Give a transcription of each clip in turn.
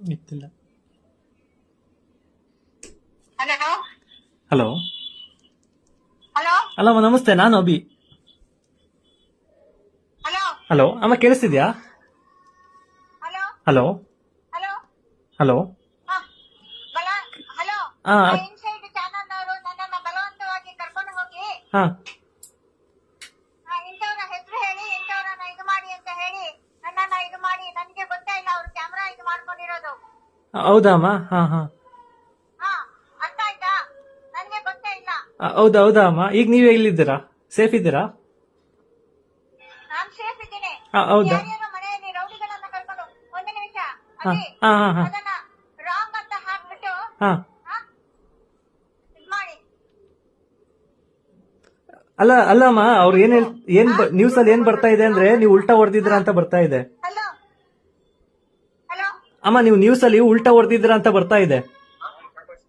ಇತ್ತಿಲ್ಲ. Hello hello hello hello ಅಮ್ಮ, ನಮಸ್ತೆ. ನಾನು ಅಭಿ. ಹಲೋ ಹಲೋ ಅಮ್ಮ, ಕೇಳಿಸ್ತಿದ್ಯಾ? ಹಲೋ ಹಲೋ ಹಲೋ ಹಲೋ ಹಾ ಬಲ ಹಲೋ ಹಾ ಆ ಇನ್ಸೈಡ್ ಚಾನಲ್ ಅವರು ನನ್ನನ್ನ ಬಲವಂತವಾಗಿ ಕರ್ಕೊಂಡು ಹೋಗಿ ಹಾ ಇಂಥವ್ರ ಹೆಸರು ಹೇಳಿ ಇಂಥವ್ರನ್ನ ಇದು ಮಾಡಿ ಅಂತ ಹೇಳಿ ನನ್ನನ್ನ ಇದು ಮಾಡಿ ನನಗೆ ಗೊತ್ತೇ ಇಲ್ಲ ಅವ್ರು ಕ್ಯಾಮ್ರಾ ಇದು ಮಾಡ್ಕೊಂಡಿರೋದು. ಹೌದಾ ಅಮ್ಮ? ಹಾ ಹಾ ಹಾ ಅರ್ಥ ಆಯ್ತಾ? ನನಗೆ ಗೊತ್ತೇ ಇಲ್ಲ. ಹೌದಾ ಹೌದಾ ಅಮ್ಮ, ಈಗ ನೀವ್ ಎಲ್ಲಿದ್ದೀರಾ? ಸೇಫ್ ಇದ್ದೀರಾ? ನಾನ್ ಸೇಫ್ ಇದ್ದೀನಿ. ಹೌದಾ? ಯಾರ್ಯಾರೋ ಮನೆಯಲ್ಲಿ ರೌಡಿಗಳನ್ನ ಕರ್ಕೊಂಡು ಒಂದು ನಿಮಿಷ ಹಾ ಅಲ್ಲಿ ಹಾ ಹಾ ಹಾ ಅದನ್ನ ರಾಂಗ್ ಅಂತ ಹಾಕ್ಬಿಟ್ಟು ಹಾ ಇದ್ ಮಾಡಿ. ಅಲ್ಲ ಅಲ್ಲಮ್ಮ, ಅವ್ರು ಏನ್ ನ್ಯೂಸ್ ಅಲ್ಲಿ ಏನ್ ಬರ್ತಾ ಇದೆ ಅಂದ್ರೆ ನೀವು ಉಲ್ಟಾ ಹೊಡೆದಿದ್ರ ಅಂತ ಬರ್ತಾ ಇದೆ. ಹಲೋ ಹಲೋ ಅಮ್ಮ, ನೀವು ನ್ಯೂಸ್ ಅಲ್ಲಿ ಉಲ್ಟಾ ಹೊಡೆದಿದ್ರ ಅಂತ ಬರ್ತಾ ಇದೆ.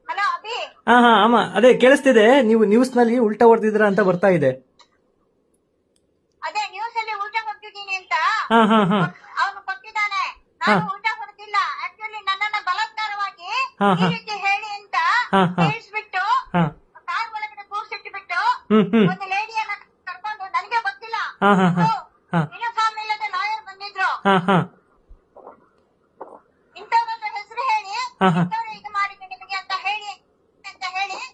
ಹಲೋ ಅಭಿ ಹಾ ಹಾ ಅಮ್ಮ, ಅದೇ ಕೇಳಿಸ್ತಿದೆ. ನೀವು ನ್ಯೂಸ್ ನಲ್ಲಿ ಉಲ್ಟಾ ಹೊಡೆದಿದ್ರ ಅಂತ ಬರ್ತಾ ಇದೆ. ಅದೇ ನ್ಯೂಸ್ ಅಲ್ಲಿ ಊಟ ಕೊಟ್ಟಿದ್ದೀನಿ ಅಂತ ಹಾ ಹಾ ಹಾ ಅವನು ಕೊಟ್ಟಿದ್ದಾನೆ. ಹಾ ನಾನು ಊಟ ಕೊಡ್ತಿಲ್ಲ. ಆಕ್ಚುಲಿ ನನ್ನನ್ನ ಬಲಾತ್ಕಾರವಾಗಿ ಹಾ ಈ ಹಾ ರೀತಿ ಹೇಳಿ ಅಂತ ಹಾ ಹಾ ಹೇಳಿಸ್ಬಿಟ್ಟು ಹಾ ಕಾರ್ ಒಳಗಡೆ ಕೂರ್ಸಿಟ್ಬಿಟ್ಟು ಹ್ಮ್ ಒಂದು ಲೇಡಿಯನ್ನ ಕರ್ಕೊಂಡು ನನಗೆ ಗೊತ್ತಿಲ್ಲ ಹಾ ಹಾ ಹಾ ಹಾ ಯೂನಿಫಾರ್ಮ್ ಇಲ್ಲದೆ ಲಾಯರ್ ಬಂದಿದ್ರು. ಹಾ ಹಾ ಇಂಥವ್ರನ್ನ ಹೆಸರು ಹೇಳಿ ಹಾ ಹಾ ಇಂಥವ್ರು ಇದು ಮಾಡಿದ್ದು ನಿಮಗೆ ಅಂತ ಹೇಳಿ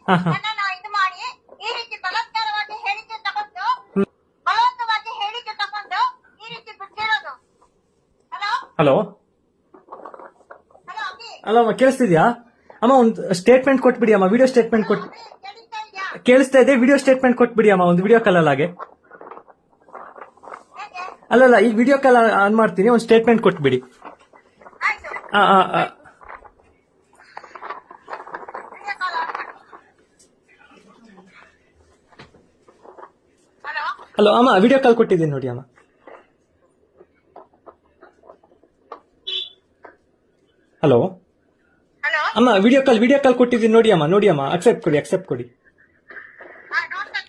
ಹಾ ಹಾ ನನ್ನನ್ನ ಇದು ಮಾಡಿ ಈ ರೀತಿ ಬಲಾತ್ಕಾರವಾಗಿ ಹೇಳಿಕೆ ತಗೊಂಡು ಬಲವಂತವಾಗಿ ಹೇಳಿಕೆ ತಗೊಂಡು ಈ ರೀತಿ ಬಿಟ್ಟಿರೋದು. Hello hello hello Abhi hello ಅಮ್ಮ, ಕೇಳಿಸ್ತಿದ್ಯಾ? ಅಮ್ಮ, ಒಂದು ಸ್ಟೇಟ್ಮೆಂಟ್ ಕೊಟ್ಬಿಡಿ ಅಮ್ಮ, ವಿಡಿಯೋ ಸ್ಟೇಟ್ಮೆಂಟ್ ಕೊಟ್. ಅಭಿ ಕೇಳಿಸ್ತಾ ಇದ್ಯಾ? ಕೇಳಿಸ್ತಾ ಇದೆ, ವಿಡಿಯೋ ಸ್ಟೇಟ್ಮೆಂಟ್ ಕೊಟ್ಬಿಡಿ ಅಮ್ಮ, ಒಂದು ವಿಡಿಯೋ ಕಾಲ್ ಹಾಗೆ. ಹೇಗೆ? ಅಲ್ಲಲ್ಲ, ಈಗ ವಿಡಿಯೋ ಕಾಲ್ ಆನ್ ಮಾಡ್ತೀನಿ, ಒಂದು ಸ್ಟೇಟ್ಮೆಂಟ್ ಕೊಟ್ಬಿಡಿ. ಆಯ್ತು ಆ, ಆ, ಆ. ವಿಡಿಯೋ ಕಾಲ್ ಆನ್ ಮಾಡಿ. ಹಲೋ ಹಲೋ ಅಮ್ಮ, ವಿಡಿಯೋ ಕಾಲ್ ಕೊಟ್ಟಿದ್ದೀನಿ ನೋಡಿ ಅಮ್ಮ. ಹಲೋ ಹಲೋ ಅಮ್ಮ, ವಿಡಿಯೋ ಕಾಲ್ ಕೊಟ್ಟಿದ್ದೀನಿ ನೋಡಿ ಅಮ್ಮ, ನೋಡಿ ಅಮ್ಮ, ಅಕ್ಸೆಪ್ಟ್ ಕೊಡಿ. ನೋಡ್ತಾ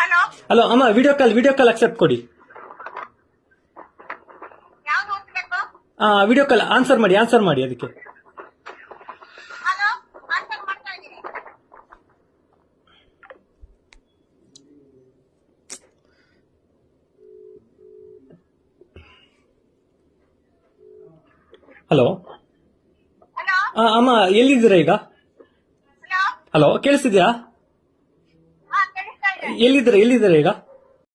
ಹಲೋ ಹಲೋ ಅಮ್ಮ, ವಿಡಿಯೋ ಕಾಲ್ ಅಕ್ಸೆಪ್ಟ್ ಕೊಡಿ. ಯಾವ್ದು ಓದ್ಬೇಕು? ವಿಡಿಯೋ ಕಾಲ್ ಆನ್ಸರ್ ಮಾಡಿ ಅದಕ್ಕೆ. ಹಲೋ ಆನ್ಸರ್ ಮಾಡ್ತಾ ಇದ್ದೀನಿ. ಹಲೋ ಹಲೋ ಅಮ್ಮ, ಎಲ್ಲಿದ್ದೀರಾ ಈಗ? ಹಲೋ ಹಲೋ, ಕೇಳಿಸ್ತಿದ್ಯಾ? ಹಾ ಕೇಳಿಸ್ತಾ ಇದೆ. ಎಲ್ಲಿದ್ದೀರಾ ಈಗ?